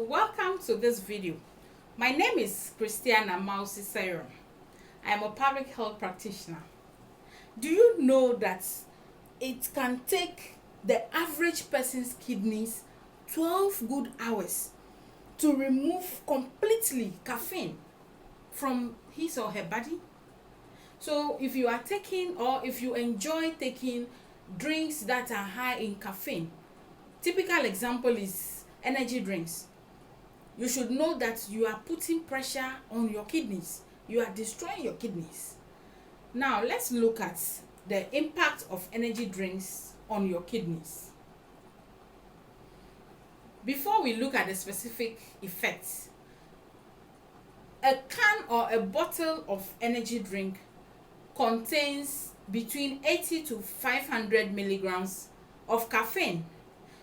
Welcome to this video. My name is Christiana Mausi. I am a public health practitioner. Do you know that it can take the average person's kidneys 12 good hours to remove completely caffeine from his or her body? So if you are taking, or if you enjoy taking drinks that are high in caffeine, typical example is energy drinks, you should know that you are putting pressure on your kidneys. You are destroying your kidneys. Now let's look at the impact of energy drinks on your kidneys. Before we look at the specific effects, a can or a bottle of energy drink contains between 80 to 500 milligrams of caffeine.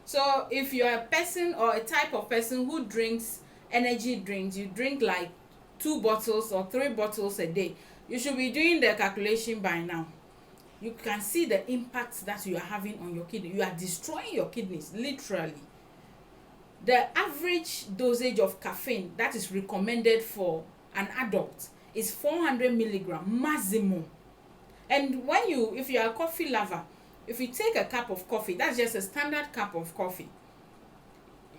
So if you're a person or a type of person who drinks energy drinks, you drink like 2 bottles or 3 bottles a day, you should be doing the calculation by now. You can see the impact that you are having on your kidney. You are destroying your kidneys, literally. The average dosage of caffeine that is recommended for an adult is 400 milligrams maximum. And if you are a coffee lover, if you take a cup of coffee, that's just a standard cup of coffee,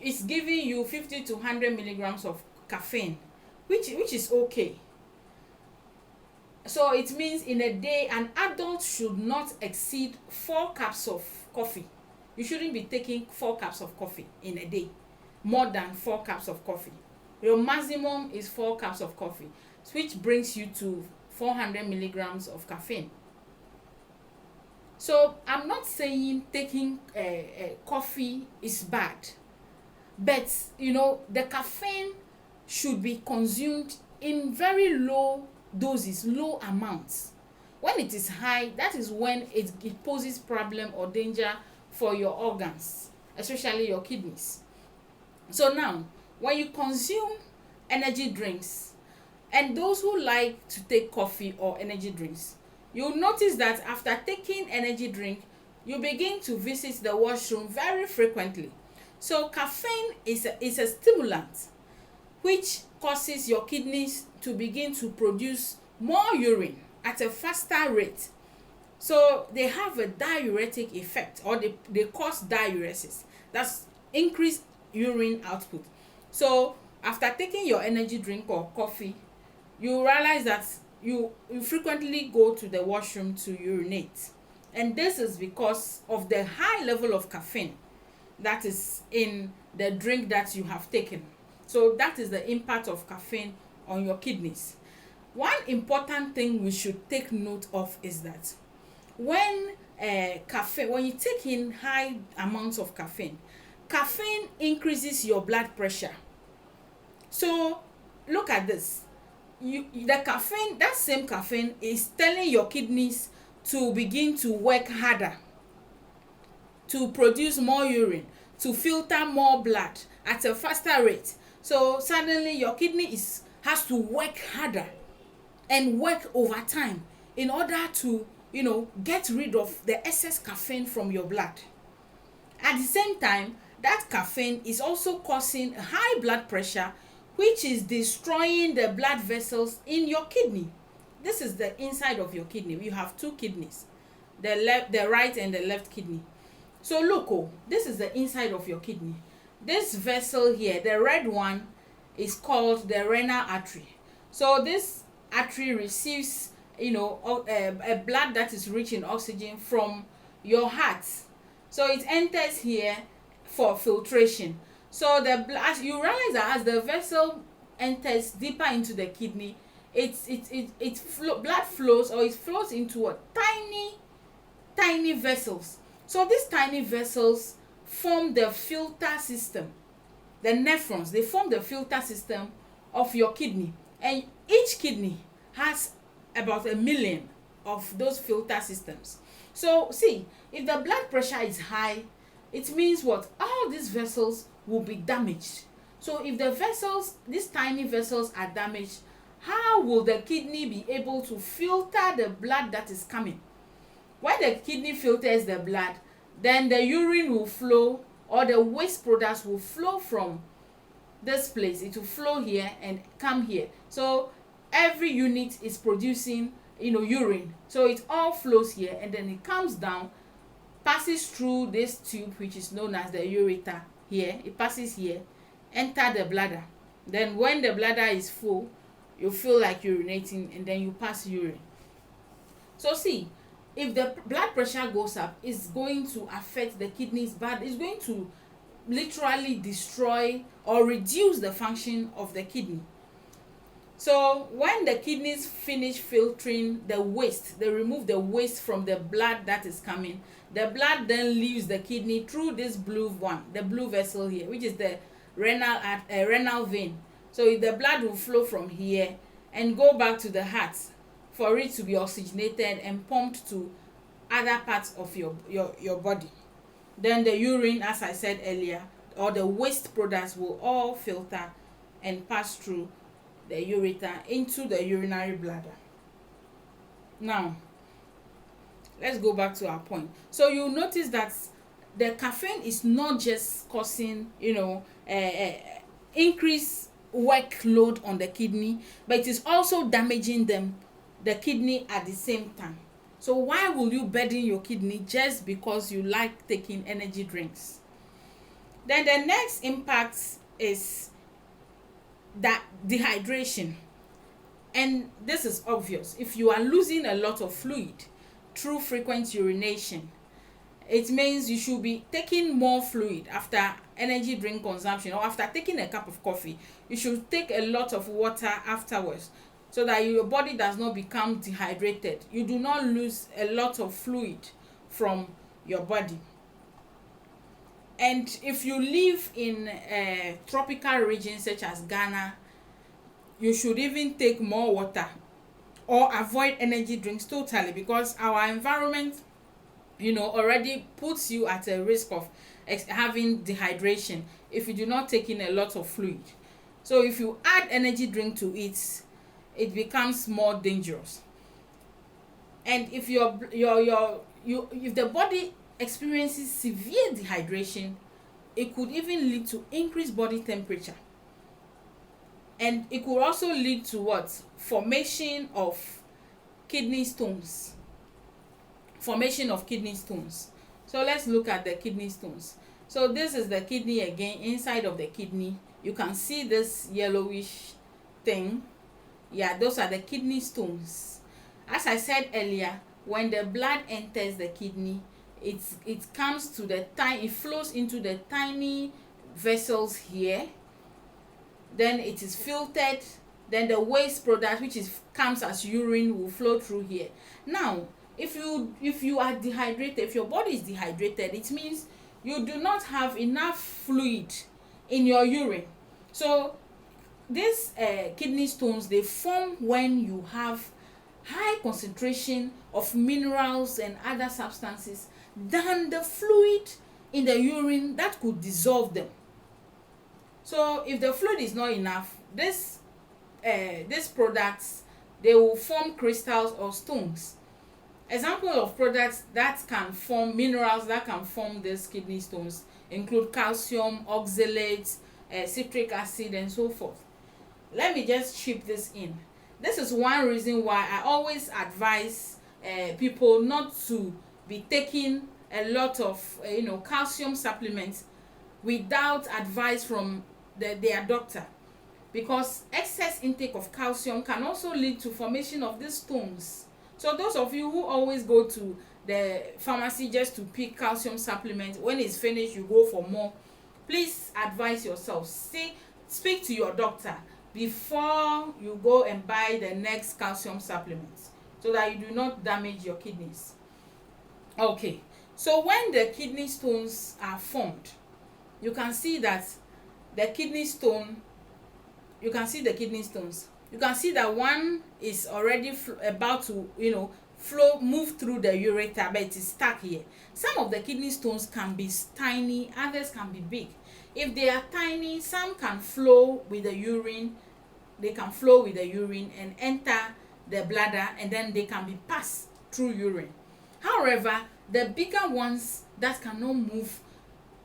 it's giving you 50 to 100 milligrams of caffeine, which is okay. So it means in a day, an adult should not exceed 4 cups of coffee. You shouldn't be taking 4 cups of coffee in a day, more than 4 cups of coffee. Your maximum is 4 cups of coffee, which brings you to 400 milligrams of caffeine. So I'm not saying taking coffee is bad, but the caffeine should be consumed in very low doses, low amounts. When it is high, that is when it poses problem or danger for your organs, especially your kidneys. So now, when you consume energy drinks, and those who like to take coffee or energy drinks, you'll notice that after taking energy drink, you begin to visit the washroom very frequently. So caffeine is a stimulant which causes your kidneys to begin to produce more urine at a faster rate. So they have a diuretic effect, or they cause diuresis. That's increased urine output. So after taking your energy drink or coffee, you realize that you frequently go to the washroom to urinate, and this is because of the high level of caffeine that is in the drink that you have taken. So that is the impact of caffeine on your kidneys. One important thing we should take note of is that when you take in high amounts of caffeine increases your blood pressure. So look at this. That same caffeine is telling your kidneys to begin to work harder, to produce more urine, to filter more blood at a faster rate. So suddenly your kidney has to work harder and work overtime in order to get rid of the excess caffeine from your blood. At the same time, that caffeine is also causing high blood pressure, which is destroying the blood vessels in your kidney. This is the inside of your kidney. You have 2 kidneys, the right and the left kidney. So look, this is the inside of your kidney. This vessel here, the red one, is called the renal artery. So this artery receives a blood that is rich in oxygen from your heart. So it enters here for filtration. So you realize that as the vessel enters deeper into the kidney, blood flows, or it flows into a tiny vessels. So these tiny vessels form the filter system. The nephrons, they form the filter system of your kidney, and each kidney has about 1 million of those filter systems. So see, if the blood pressure is high, it means what? All these vessels will be damaged. So if these tiny vessels are damaged, how will the kidney be able to filter the blood that is coming? When the kidney filters the blood, then the urine will flow, or the waste products will flow from this place, it will flow here and come here. So every unit is producing, urine. So it all flows here and then it comes down, passes through this tube which is known as the ureter here. It passes here, enter the bladder. Then when the bladder is full, you feel like urinating and then you pass urine. So see, if the blood pressure goes up, it's going to affect the kidneys, but it's going to literally destroy or reduce the function of the kidney. So when the kidneys finish filtering the waste, they remove the waste from the blood that is coming. The blood then leaves the kidney through this blue one, the blue vessel here, which is the renal vein. So the blood will flow from here and go back to the heart for it to be oxygenated and pumped to other parts of your body. Then the urine, as I said earlier, or the waste products will all filter and pass through the ureter into the urinary bladder. Now, let's go back to our point. So you'll notice that the caffeine is not just causing, increase workload on the kidney, but it is also damaging the kidney at the same time. So why will you burden your kidney just because you like taking energy drinks? Then the next impact is that dehydration. And this is obvious. If you are losing a lot of fluid through frequent urination, it means you should be taking more fluid after energy drink consumption, or after taking a cup of coffee. You should take a lot of water afterwards, so that your body does not become dehydrated. You do not lose a lot of fluid from your body. And if you live in a tropical region such as Ghana, you should even take more water or avoid energy drinks totally, because our environment, already puts you at a risk of having dehydration if you do not take in a lot of fluid. So if you add energy drink to it, it becomes more dangerous. And if if the body experiences severe dehydration, it could even lead to increased body temperature, and it could also lead to formation of kidney stones. So let's look at the kidney stones. So this is the kidney again. Inside of the kidney, you can see this yellowish thing. Yeah, those are the kidney stones. As I said earlier, when the blood enters the kidney, it comes to it flows into the tiny vessels here. Then it is filtered. Then the waste product, which comes as urine, will flow through here. Now, if you are dehydrated, if your body is dehydrated, it means you do not have enough fluid in your urine. So these kidney stones, they form when you have high concentration of minerals and other substances than the fluid in the urine that could dissolve them. So if the fluid is not enough, these products, they will form crystals or stones. Example of products that can form minerals that can form these kidney stones include calcium, oxalates, citric acid, and so forth. Let me just chip this in. This is one reason why I always advise people not to be taking a lot of calcium supplements without advice from their doctor, because excess intake of calcium can also lead to formation of these stones. So those of you who always go to the pharmacy just to pick calcium supplements, when it's finished you go for more, please advise yourself. Speak to your doctor before you go and buy the next calcium supplements, so that you do not damage your kidneys. Okay, so when the kidney stones are formed, you can see that the kidney stone, you can see the kidney stones. You can see that one is already about to move through the ureter, but it is stuck here. Some of the kidney stones can be tiny, others can be big. If they are tiny, some can flow with the urine. They can flow with the urine and enter the bladder, and then they can be passed through urine. However, the bigger ones that cannot move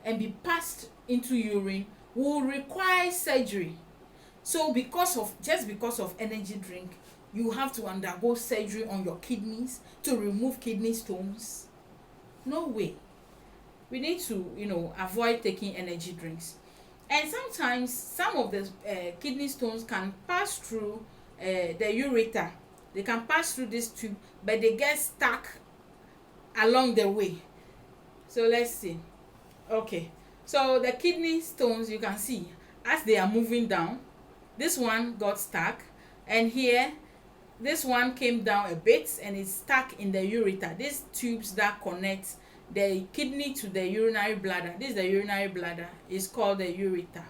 and be passed into urine will require surgery. So because of energy drink, you have to undergo surgery on your kidneys to remove kidney stones? No way. We need to, avoid taking energy drinks. And sometimes some of the kidney stones can pass through the ureter. They can pass through this tube, but they get stuck along the way. So let's see. Okay, so the kidney stones, you can see as they are moving down, this one got stuck, and here this one came down a bit and it's stuck in the ureter. These tubes that connect the kidney to the urinary bladder, this is the urinary bladder, is called the ureter.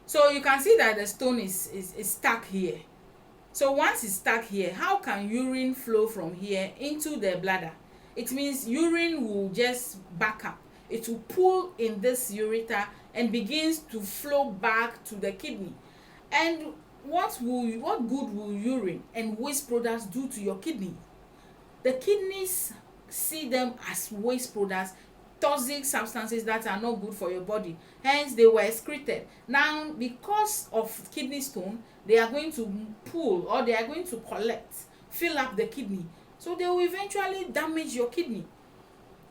So you can see that the stone is stuck here. So once it's stuck here, how can urine flow from here into the bladder? It means urine will just back up. It will pull in this ureter and begins to flow back to the kidney. And what good will urine and waste products do to your kidney? The kidneys see them as waste products, toxic substances that are not good for your body. Hence, they were excreted. Now, because of kidney stone, they are going to pull, or they are going to fill up the kidney. So they will eventually damage your kidney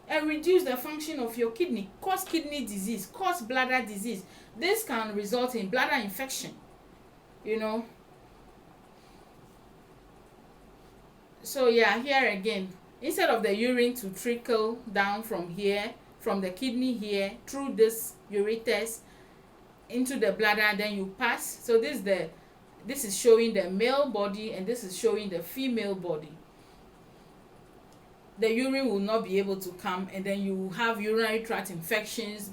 and reduce the function of your kidney, cause kidney disease, cause bladder disease. This can result in bladder infection, So yeah, here again, instead of the urine to trickle down from here, from the kidney here, through this ureters into the bladder, then you pass. So this is showing the male body, and this is showing the female body. The urine will not be able to come, and then you have urinary tract infections,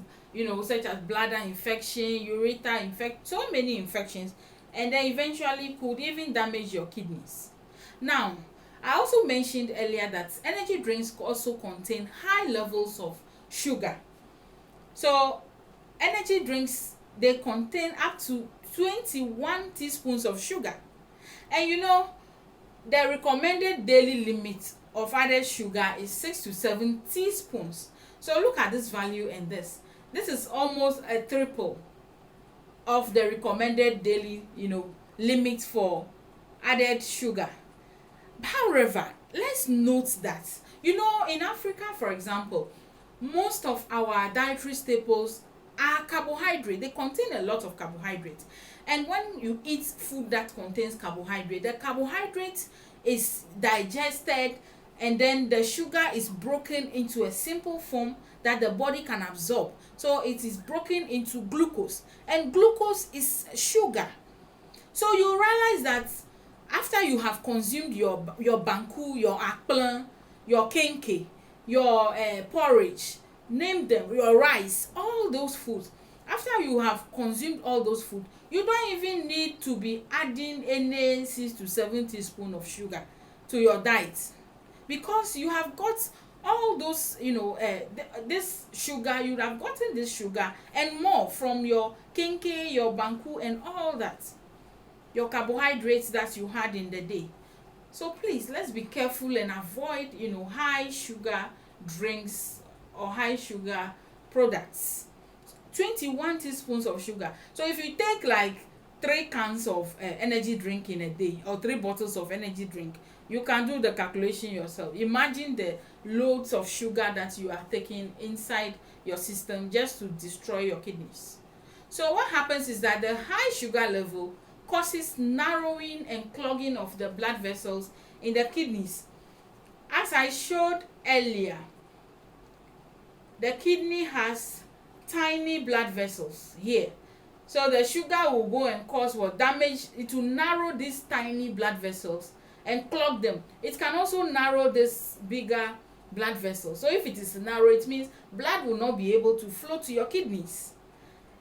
such as bladder infection, ureter infection, so many infections, and then eventually could even damage your kidneys. Now, I also mentioned earlier that energy drinks also contain high levels of sugar. So energy drinks, they contain up to 21 teaspoons of sugar. And the recommended daily limit of added sugar is 6 to 7 teaspoons. So look at this value, and this is almost a triple of the recommended daily limit for added sugar. However, let's note that in Africa, for example, most of our dietary staples are carbohydrate. They contain a lot of carbohydrates. And when you eat food that contains carbohydrate, the carbohydrate is digested, and then the sugar is broken into a simple form that the body can absorb. So it is broken into glucose, and glucose is sugar. So you realize that after you have consumed your banku, your akplan, your kenke, your porridge, name them, your rice, all those foods, after you have consumed all those food, you don't even need to be adding any 6 to 7 teaspoons of sugar to your diet, because you have got all those this sugar. You have gotten this sugar and more from your kenke, your banku, and all that, your carbohydrates that you had in the day. So please, let's be careful and avoid high sugar drinks or high sugar products. 21 teaspoons of sugar. So if you take like 3 cans of energy drink in a day, or 3 bottles of energy drink, you can do the calculation yourself. Imagine the loads of sugar that you are taking inside your system just to destroy your kidneys. So what happens is that the high sugar level causes narrowing and clogging of the blood vessels in the kidneys. As I showed earlier, the kidney has tiny blood vessels here. So the sugar will go and cause damage. It will narrow these tiny blood vessels and clog them. It can also narrow this bigger blood vessel. So if it is narrow, it means blood will not be able to flow to your kidneys.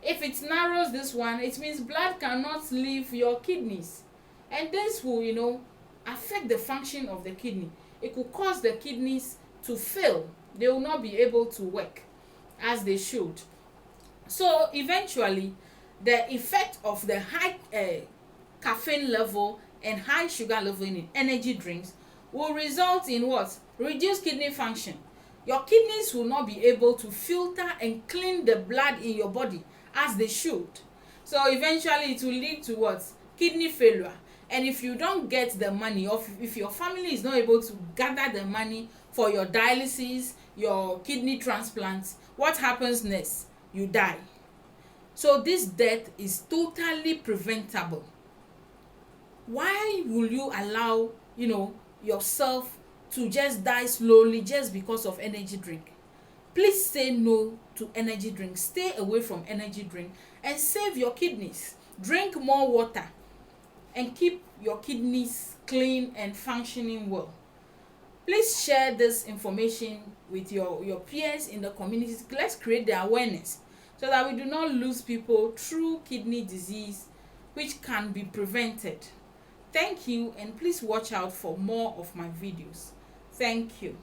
If it narrows this one, it means blood cannot leave your kidneys, and this will affect the function of the kidney. It could cause the kidneys to fail. They will not be able to work as they should. So eventually, the effect of the high caffeine level and high sugar level in energy drinks will result in what? Reduced kidney function. your kidneys will not be able to filter and clean the blood in your body as they should. So eventually it will lead to what? Kidney failure. And if you don't get the money, or if your family is not able to gather the money for your dialysis, your kidney transplants, what happens next? You die. So this death is totally preventable. Why will you allow, yourself to just die slowly just because of energy drink? Please say no to energy drink. Stay away from energy drink and save your kidneys. Drink more water and keep your kidneys clean and functioning well. Please share this information with your peers in the community. Let's create the awareness so that we do not lose people through kidney disease, which can be prevented. Thank you, and please watch out for more of my videos. Thank you.